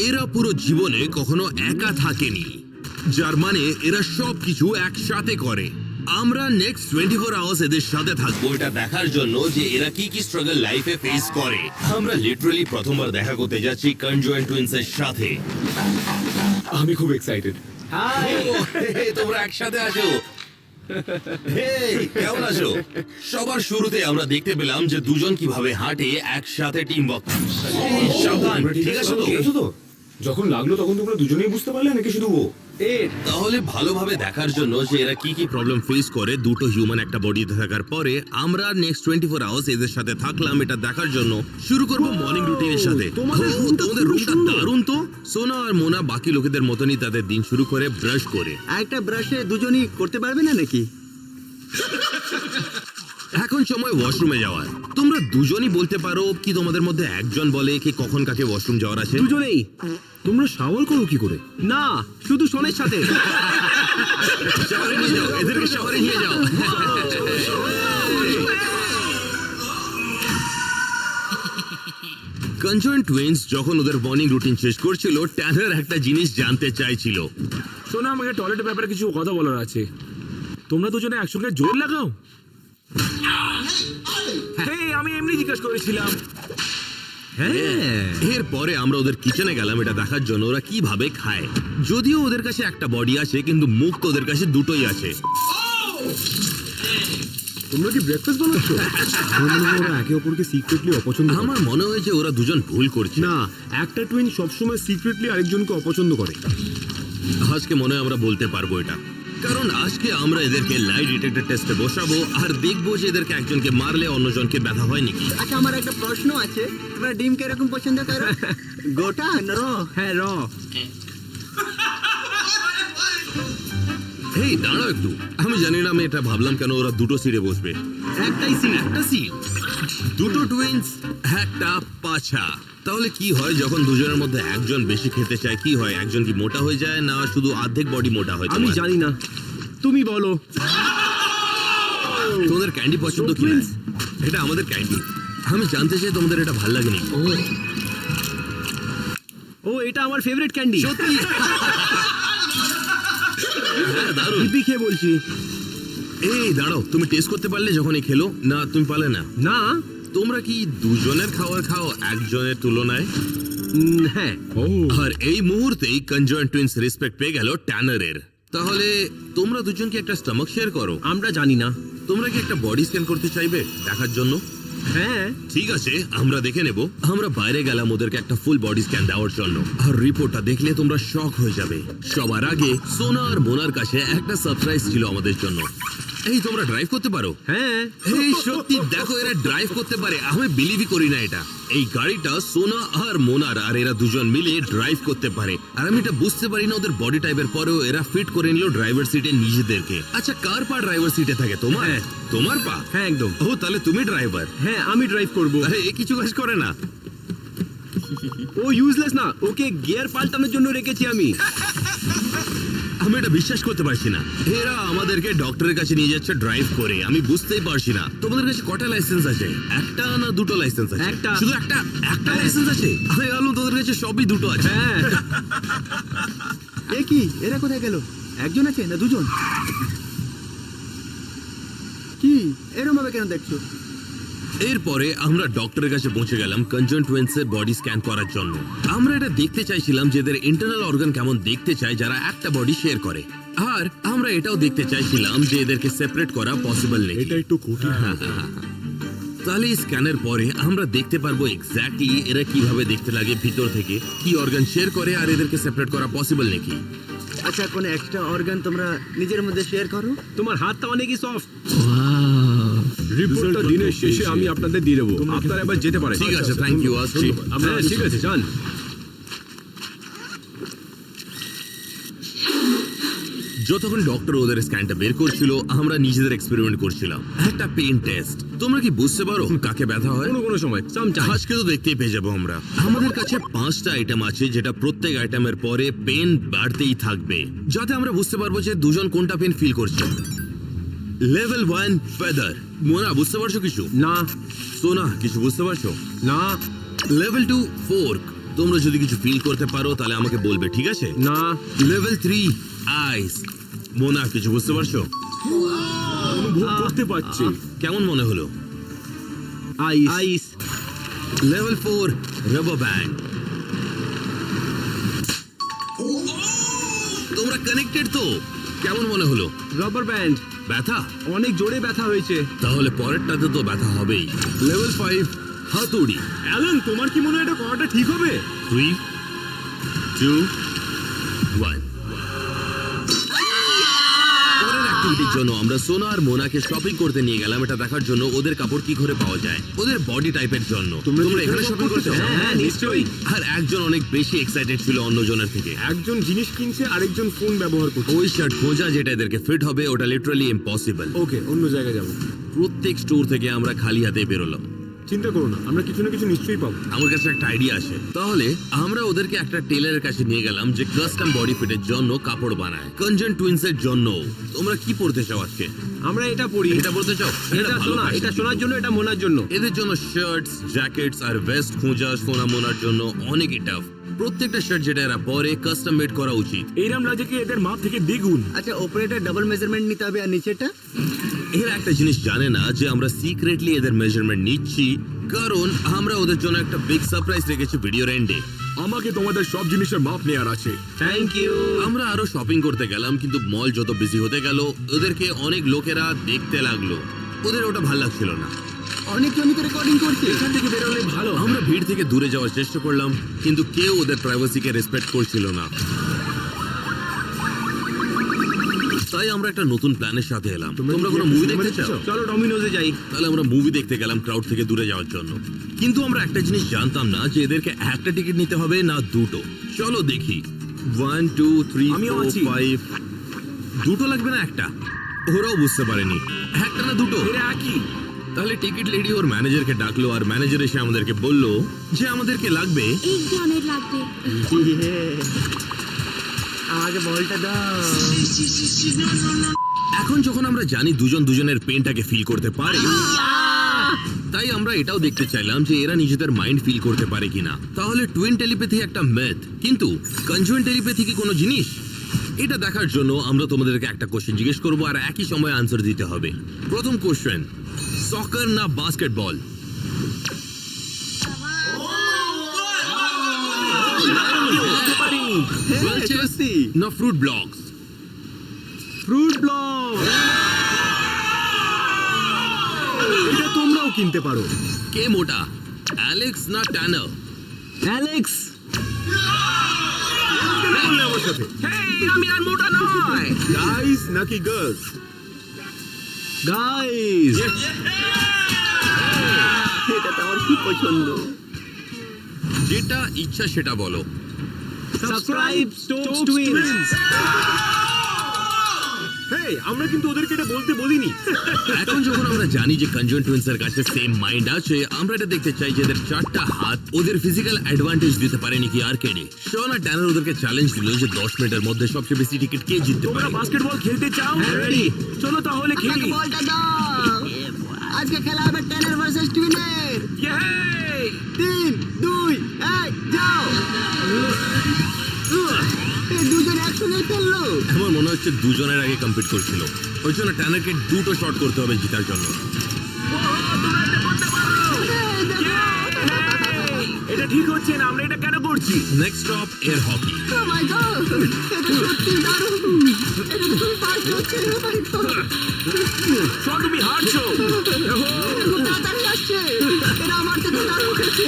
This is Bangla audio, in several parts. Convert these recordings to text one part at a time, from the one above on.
এরা পুরো জীবনে কখনো একা থাকেনি, যার মানে এরা সবকিছু একসাথে করে। আমরা নেক্সট 24 আওয়ার্স এদের সাথে থাকবো এটা দেখার জন্য যে এরা কি কি স্ট্রাগল লাইফে ফেস করে। আমরা লিটারালি প্রথমবার দেখা করতে যাচ্ছি কনজয়েন্ট টুইন্স এর সাথে। আমি খুব এক্সাইটেড। তোমরা একসাথে আসো। কেমন আছো? সবার শুরুতে আমরা দেখতে পেলাম যে দুজন কিভাবে হাঁটে একসাথে টিম ওয়ার্ক। সাবধান, ঠিক আছে তো? যখন লাগলো তখন তোমরা দুজনেই বুঝতে পারলে নাকি শুধু ও? তাহলে ভালোভাবে দেখার জন্য যে এরা কি কি প্রবলেম ফেস করে দুটো হিউম্যান একটা বডিতে থাকার পরে, আমরা নেক্সট 24 আওয়ার্স এদের সাথে থাকলাম এটা দেখার জন্য। শুরু করব মর্নিং রুটিনের সাথে। তোমাদের রুমটা দারুণ তো। সোনা আর মোনা বাকি লোকেদের মতনই তাদের দিন শুরু করে ব্রাশ করে। একটা ব্রাশে দুজনই করতে পারবে না নাকি? এখন সময় ওয়াশরুমে যাওয়ার। তোমরা দুজনই বলতে পারো কি তোমাদের মধ্যে একজন বলে কি কখন কাকে ওয়াশরুম যাওয়ার আছে? দুজনেই। তোমরা শাওয়ার করো কি করে? না, শুধু সোনের সাথে। শহরে নিয়ে যাও, এদেরকে শহরে নিয়ে যাও। কনজয়েন্ট টুইন্স যখন ওদের মর্নিং রুটিন শেষ করছিল, ট্যানার একটা জিনিস জানতে চাইছিল। শোনো, আমাকে টয়লেটের ব্যাপারে কিছু কথা বলার আছে। তোমরা দুজনে একসঙ্গে জোর লাগাও। হ্যাঁ, আমি এমনি জিজ্ঞেস করেছিলাম। এরপরে আমরা ওদের কিচেনে গেলাম এটা দেখার জন্য ওরা কিভাবে খায়। যদিও ওদের কাছে একটা বডি আছে কিন্তু মুখ তো ওদের কাছে দুটোই আছে। তোমরা কি ব্রেকফাস্ট বানাচ্ছ? ওরা একে অপরকে সিক্রেটলি অপছন্দ করে। আমার মনে হয়েছে ওরা দুজন ভুল করছে। না, একটা টুইন সবসময় সিক্রেটলি আরেকজনকে অপছন্দ করে। আজকে মনে হয় আমরা বলতে পারবো এটা, কারণ আজকে আমরা এদেরকে লাই ডিটেক্টর টেস্টে বসাবো আর দেখবো যে এদেরকে একজনকে মারলে অন্যজনকে ব্যথা হয় নাকি। আচ্ছা, আমার একটা প্রশ্ন আছে। তোমরা ডিম কিরকম পছন্দ করো? গোটা না র? হ্যাঁ, র। এই দাঁড়াও একটু, আমি জানি না আমি এটা ভাবলাম কেন ওরা দুটো সিটে বসবে। একটাই সিট। একটা সিট, দুটো টুইন্স, একটা পাছা। তাহলে কি হয় যখন দুজনের মধ্যে একজন বেশি খেতে চায়? কি হয়, একজন কি মোটা হয়ে যায় না শুধু অর্ধেক বডি মোটা হয়? আমি জানি না, তুমি বলো। তোমাদের ক্যান্ডি পছন্দ কি না? এটা আমাদের ক্যান্ডি। আমি জানতে চাই তোমাদের এটা ভালো লাগেনি? ও, এটা আমার ফেভারিট ক্যান্ডি। সত্যি? হ্যাঁ, দারুণ। দিব্যি খেয়ে বলছি। এই দাঁড়াও, তুমি টেস্ট করতে পারলে যখন এই খেলো? না, তুমি পারলে না? না। তোমরা কি দুজনের খাবার খাও একজনের তুলনায়? হ্যাঁ। আর এই মুহূর্তেই কনজয়েন্ট টুইন্স রেসপেক্ট পেয়ে গেল ট্যানারের। তাহলে তোমরা দুজন কি একটা স্টমাক শেয়ার করো? আমরা জানি না। তোমরা কি একটা বডি স্ক্যান করতে চাইবে দেখার জন্য? হ্যাঁ, ঠিক আছে, আমরা দেখে নেব। আমরা বাইরে গেলাম ওদেরকে একটা ফুল বডি স্ক্যান দেওয়ার জন্য, আর রিপোর্টটা দেখলে তোমরা শক হয়ে যাবে। সবার আগে সোনা আর মোনার কাছে একটা সারপ্রাইজ ছিল আমাদের জন্য। এই, তোমরা ড্রাইভ করতে পারো? হ্যাঁ। এই সত্যি, দেখো এরা ড্রাইভ করতে পারে। আমি বিলিভই করি না এটা। এই গাড়িটা সোনা আর মোনার, আর এরা দুজন মিলে ড্রাইভ করতে পারে। আর আমি এটা বুঝতে পারি না ওদের বডি টাইপের পরেও এরা ফিট করে নিল ড্রাইভার সিটে নিজেদেরকে। আচ্ছা, কার পা ড্রাইভার সিটে থাকে? তোমার? তোমার পা? হ্যাঁ, একদম। ও, তাহলে তুমি ড্রাইভার? হ্যাঁ, আমি ড্রাইভ করব। আরে, এ কিছু কাজ করে না। ও ইউজলেস না, ওকে গিয়ার পাল্টানোর জন্য রেখেছি আমি। আমি এটা বিশ্বাস করতে পারছি না। এরা আমাদেরকে ডক্টরের কাছে নিয়ে যাচ্ছে ড্রাইভ করে। আমি বুঝতেই পারছি না। তোমাদের কাছে কটা লাইসেন্স আছে? একটা না দুটো লাইসেন্স আছে? একটা। শুধু একটা? একটা লাইসেন্স আছে? আমি ভাবলাম তোদের কাছে সবই দুটো আছে। হ্যাঁ। এ কি, এরা কোথায় গেল? একজন আছে না দুজন? কি এরকম ভাবে কেন দেখছো? এরপরে আমরা ডক্টরের কাছে পৌঁছে গেলাম কনজয়েন্ট টুইন্সের বডি স্ক্যান করার জন্য। আমরা এটা দেখতে চাইছিলাম যে এদের ইন্টারনাল অর্গান কেমন দেখতে চায় যারা একটা বডি শেয়ার করে। আর আমরা এটাও দেখতে চাইছিলাম যে এদেরকে সেপারেট করা পসিবল নেই। এটা একটু কঠিন। তাহলে এই স্ক্যানের পরে আমরা দেখতে পারবো এক্স্যাক্টলি এরা কিভাবে দেখতে লাগে ভিতর থেকে, কি অর্গান শেয়ার করে আর এদেরকে সেপারেট করা পসিবল নাকি। আচ্ছা, কোন এক্সট্রা অর্গান তোমরা নিজের মধ্যে শেয়ার করো? তোমার হাতটা অনেকই সফট। রিপোর্টটা দিনের শেষে আমি আপনাদের দিয়ে দেবো। আপনারা এবার যেতে পারেন। ঠিক আছে, থ্যাংক ইউ। আসছি। হ্যাঁ, ঠিক আছে, যান। যতক্ষণ ডক্টর ওদের স্ক্যানটা বের করছিল, আমরা নিজেদের এক্সপেরিমেন্ট করছিলাম। একটা পেন টেস্ট। তোমরা কি বুঝতে পারো কাকে ব্যথা হয়? কোনো সময় আজকে তো দেখতেই পেয়ে যাবো আমরা। আমাদের কাছে 5টা আইটেম আছে, যেটা প্রত্যেক আইটেমের পরে পেন বাড়তেই থাকবে, যাতে আমরা বুঝতে পারবো যে দুজন কোনটা পেন ফিল করছে। Level 1 feather. মোনা, বুঝতে পারছো কিছু? না। সোনা, কিছু বুঝতে পারছো? না। Level 2 fork. তোমরা যদি কিছু ফিল করতে পারো তাহলে আমাকে বলবে, ঠিক আছে? না। লেভেল 3 আইস। মোনা, কিছু বুঝতে পারছো? অনুভব করতে পারছি। কেমন মনে হলো? Ice. Ice. Level 4 rubber band. তোমরা কানেক্টেড তো? কেমন মনে হলো? Rubber band. ব্যথা? অনেক জোরে ব্যথা হয়েছে। তাহলে পরেরটাতে তো ব্যথা হবেই। লেভেল 5 হাতুড়ি। অ্যালান, তোমার কি মনে হয় এটা করাটা ঠিক হবে? 3 2 1। পরের অ্যাক্টিভিটির জন্য আমরা সোনা আর মোনাকে শপিং করতে নিয়ে গেলাম, এটা দেখার জন্য ওদের কাপড় কি করে পাওয়া যায়, ওদের বডি টাইপের জন্য। তোমরা এখানে শপিং করতে চাও? হ্যাঁ, নিশ্চয়ই। আর একজন অনেক বেশি এক্সাইটেড ছিল অন্যজনের থেকে। একজন জিনিস কিনছে, আরেকজন ফোন ব্যবহার করছে। ওই শার্ট খোঁজা যেটা এদেরকে ফিট হবে, ওটা লিটারালি ইম্পসিবল। ওকে, অন্য জায়গায় যাবো। প্রত্যেক স্টোর থেকে আমরা খালি হাতে বেরোলাম। চিন্তা করো না, আমরা কিছু না কিছু নিশ্চয়ই পাবো। আমার কাছে একটা আইডিয়া আছে। তাহলে আমরা ওদেরকে একটা টেলারের কাছে নিয়ে গেলাম যে কাস্টম বডি ফিটের জন্য কাপড় বানায়, কনজেন টুইন্স এর জন্য। তোমরা কি পড়তে চাও আজকে? আমরা এটা পড়ি। এটা পড়তে চাও? এটা ভালো শোনা, fashion এটা কিন্তু। শোনার জন্য, এটা মোনার জন্য। এদের জন্য শার্টস, জ্যাকেটস আর ভেস্ট খোঁজা সোনা মোনার জন্য অনেকই টাফ। প্রত্যেকটা শার্ট যেটা এরা পরে কাস্টম মেড করা উচিত। এইরাম লাগে কি এদের মাপ থেকে দ্বিগুণ। আচ্ছা, ওপরেটা ডাবল মেজারমেন্ট নিতে হবে আর নিচেটা? এরা একটা জিনিস জানে না যে আমরা সিক্রেটলি এদের মেজারমেন্ট নিচ্ছি, কারণ আমরা ওদের জন্য একটা বিগ সারপ্রাইজ রেখেছি ভিডিওর এন্ডে। আমাকে তোমাদের সব জিনিসের মাপ নেওয়ার আছে। Thank you. আমরা আরো শপিং করতে গেলাম, কিন্তু মল যত বিজি হতে গেল ওদেরকে অনেক লোকেরা দেখতে লাগলো। ওদের ওটা ভালো লাগছিল না। অনেকজনই তো রেকর্ডিং করছে। এখান থেকে বেরোলে ভালো। আমরা ভিড় থেকে দূরে যাওয়ার চেষ্টা করলাম, কিন্তু কেউ ওদের প্রাইভেসিকে রেসপেক্ট করছিল না। তাই আমরা একটা নতুন প্ল্যানের সাথে এলাম। তোমরা কোনো মুভি দেখতে চাও? চলো ডমিনোজে যাই। তাহলে আমরা মুভি দেখতে গেলাম ক্রাউড থেকে দূরে যাওয়ার জন্য। কিন্তু আমরা একটা জিনিস জানতাম না যে এদেরকে একটা টিকিট নিতে হবে না দুটো। চলো দেখি। 1 2 3 আমিও 4 আছি। 5। দুটো লাগবে না একটা? ওরাও বুঝতে পারেনি একটা না দুটো। এরা একই। তাহলে টিকিট লেডি ওর ম্যানেজারকে ডাকলো, আর ম্যানেজার এসে আমাদেরকে বলল যে আমাদেরকে লাগবে একজনের লাগবে। আমাকে বলটা দাও। এখন যখন আমরা জানি দুজন দুজনের পেনটাকে ফিল করতে পারে, তাই আমরা এটাও দেখতে চাইলাম যে এরা নিজেদের মাইন্ড ফিল করতে পারে কিনা। তাহলে টুইন টেলিপ্যাথি একটা মেথ, কিন্তু কনজুয়েন্ট টেলিপ্যাথি কি কোনো জিনিস? এটা দেখার জন্য আমরা তোমাদেরকে একটা কোশ্চেন জিজ্ঞেস করবো আর একই সময় আনসার দিতে হবে। প্রথম কোশ্চেন, সকার না বাস্কেটবল? না ফ্রুট ব্লকস? Fruit block. এটা তোমরাও কিনতে পারো। কে মোটা, অ্যালেক্স না ট্যানার? অ্যালেক্স। আমার সাথে আমি আর মোটা নয়। গাইস নাকি গার্লস? গাইস, এটা তো আমার খুব পছন্দ। যেটা ইচ্ছা সেটা বলো। Subscribe Stokes twins. হেই, আমরা কিন্তু ওদেরকে এটা বলতে বলিনি। এখন যখন আমরা জানি যে কনজুয়েন্ট টুইন্স এর কাছে সেম মাইন্ড আছে, আমরা এটা দেখতে চাই যে এদের চারটা হাত ওদের ফিজিক্যাল অ্যাডভান্টেজ দিতে পারে নাকি আর্কেডে। শন আর ট্যানার ওদেরকে চ্যালেঞ্জ দিল যে 10 মিনিটের মধ্যে সবচেয়ে বেশি টিকিট কে জিততে তোমরা পারে। বাস্কেটবল খেলতে চাও? হ্যাঁ, ready। চলো তাহলে খেলি। বলটা দাও। আজকে খেলা হবে টেনার ভার্সেস টুইনের। Yay! 3 2 1 যাও। এই দুজন একসঙ্গে খেললো। আমার মনে হচ্ছে দুজনের আগে কম্পিট করছিল। ওই জন্য ট্যানারকে দুটো শট করতে হবে জেতার জন্য। Yay! এটা ঠিক হচ্ছে না, আমরা এটা কেন করছি? Next stop air hockey. Oh my god, এটা সত্যি দারুণ। এটা খুব ফাস্ট হচ্ছে। ও মাই গড, শট, তুমি হারছো। খুব তাড়াতাড়ি আসছে। এটা আমার থেকে দারুণ খেলছে।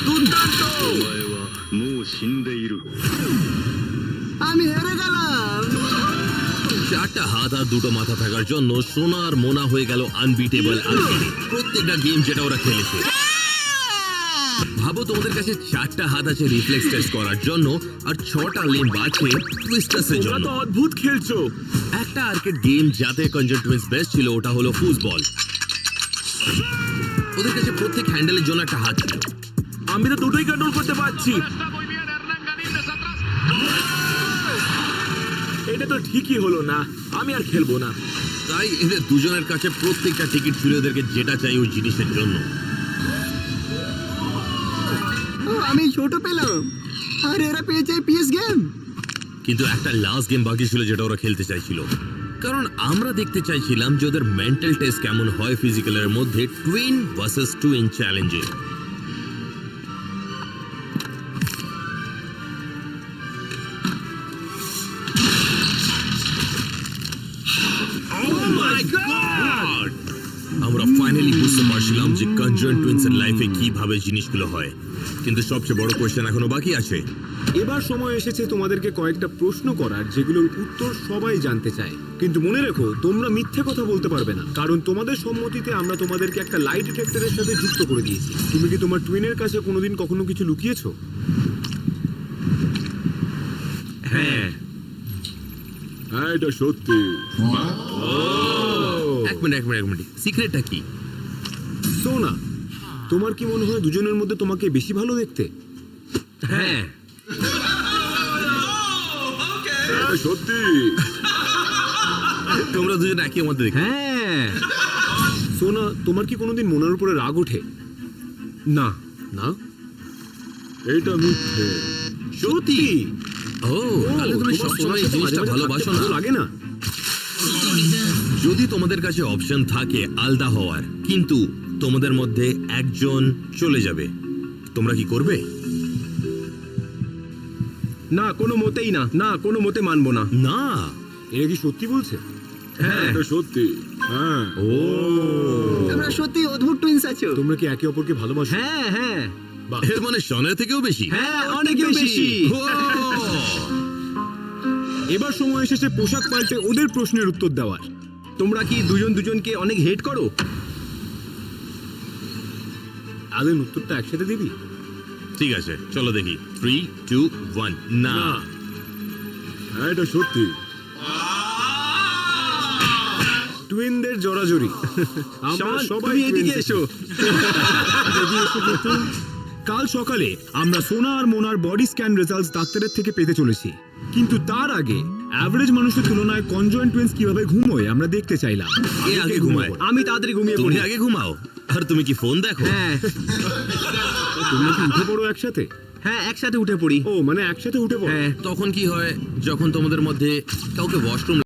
দুর্দান্ত। আমি হেরে গেলাম। চারটা হাত আর দুটো মাথা থাকার জন্য সোনা আর মোনা হয়ে গেল আনবিটেবল আর্কেডে। প্রত্যেকটা গেম যেটা ওরা খেলেছে। ভাবো তোমাদের কাছে 4টা হাত আছে রিফ্লেক্স টেস্ট করার জন্য, আর 6টা লিম্ব আছে টুইস্টার্সের তোমরা জন্য। তো অদ্ভুত খেলছো। একটা আর্কেড গেম যাতে কনজেন্ট টুইন্স বেস্ট ছিল ওটা হলো ফুটবল। ওদের কাছে প্রত্যেক হ্যান্ডেলের জন্য একটা হাত ছিল। আমি তো দুটোই কন্ট্রোল করতে পারছি। এটা তো ঠিকই হলো না, আমি আর খেলবো না। তাই এদের দুজনের কাছে প্রত্যেকটা টিকিট ছিল এদেরকে যেটা চাই ওই জিনিসের জন্য। ও, আমি ছোট পেলাম আর এরা পেয়েছে পিএস গেম। কিন্তু একটা লাস্ট গেম বাকি ছিল যেটা ওরা খেলতে চাইছিল, কারণ আমরা দেখতে চাইছিলাম যে ওদের মেন্টাল টেস্ট কেমন হয় ফিজিক্যালের মধ্যে টুইন ভার্সেস টুইন চ্যালেঞ্জে। আমরা ফাইনালি বুঝতে পারছিলাম যে কনজয়েন্ট টুইন্সের লাইফে কিভাবে জিনিসগুলো হয়, কিন্তু সবচেয়ে বড় কোয়েশ্চেন এখনো বাকি আছে। এবার সময় এসেছে তোমাদেরকে কয়েকটা প্রশ্ন করার যেগুলোর উত্তর সবাই জানতে চায়। কিন্তু মনে রেখো, তোমরা মিথ্যে কথা বলতে পারবে না, কারণ তোমাদের সম্মতিতে আমরা তোমাদেরকে একটা লাই ডিটেক্টরের সাথে যুক্ত করে দিয়েছি। তুমি কি তোমার টুইনের কাছে কোনোদিন কখনো কিছু লুকিয়েছো? হ্যাঁ, এটা সত্যি। এক মিনিট, সিক্রেটটা কি? সোনা, তোমার কি মনে হয় দুজনের মধ্যে তোমাকে বেশি ভালো দেখতে? হ্যাঁ, সত্যি। তোমরা দুজন একই মধ্যে দেখো। হ্যাঁ, সোনা, তোমার কি কোনোদিন মোনার উপরে রাগ ওঠে? না, না, এটা মিথ্যে। সত্যি? ও, তাহলে তুমি তোমার সবসময় এই সোনার সাথে জিনিসটা মাঝে মাঝে ভালোবাসো থাকতে না? ভালো লাগে না? যদি তোমাদের কাছে অপশন থাকে আলাদা হওয়ার, কিন্তু তোমাদের মধ্যে একজন চলে যাবে, তোমরা কি করবে? না, কোনো মতেই না, না কোনো মতে মানবো না। না। এরা কি সত্যি বলছে? হ্যাঁ, এটা সত্যি। হ্যাঁ। ও, তোমরা সত্যি অদ্ভুত টুইন্স আছো। তোমরা কি একে অপরকে ভালোবাসো? হ্যাঁ হ্যাঁ বাহ। এর মানে শনের থেকেও বেশি। হ্যাঁ, অনেক বেশি। ও, এবার সময় এসেছে পোশাক পাল্টে ওদের প্রশ্নের উত্তর দেওয়ার। তোমরা কি দুজন দুজনকে অনেক হেট করো? আদের উত্তরটা একসাথে দিবি? ঠিক আছে, চলো দেখি। 3, 2, 1। না। হ্যাঁ, এটা সত্যি। টুইনদের জোরাজুরি। আমরা শন, সবাই তুমি এদিকে twins। এসো। কাল সকালে আমরা সোনা আর মোনার বডি স্ক্যান রেজাল্টস ডাক্তারের থেকে পেতে চলেছি, কিন্তু তার আগে অ্যাভারেজ মানুষের তুলনায় কনজয়েন্ট টুইন্স কিভাবে ঘুমোয় আমরা দেখতে চাইলাম। কে আগে ঘুমায়? আমি তাড়াতাড়ি ঘুমিয়ে তুমি পড়ি। আগে ঘুমাও, আর তুমি কি ফোন দেখো? হ্যাঁ তোমরা কি উঠে পড়ো একসাথে? হ্যাঁ, একসাথে উঠে পড়ি। ও, মানে একসাথে উঠে পড়ো? হ্যাঁ, তখন কি হয় যখন তোমাদের মধ্যে কাউকে ওয়াশরুম